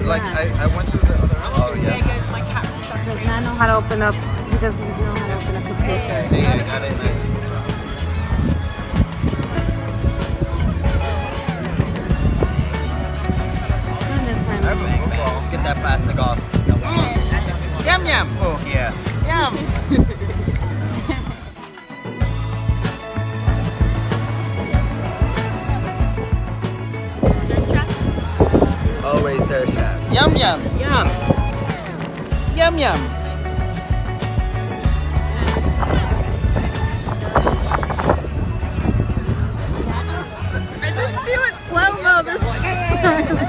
like I went through the other. Oh There yeah. goes my cat receptacle. Does not know how to open up. He doesn't know how to open up the closer. Hey, I got it. Goodness, I have a honey. football. Get that plastic off. Yum yum. Oh yeah. Yum. There's traps. Always thirst traps. Yum yum. Yum. Yum yum. I didn't do it slow-mo this time.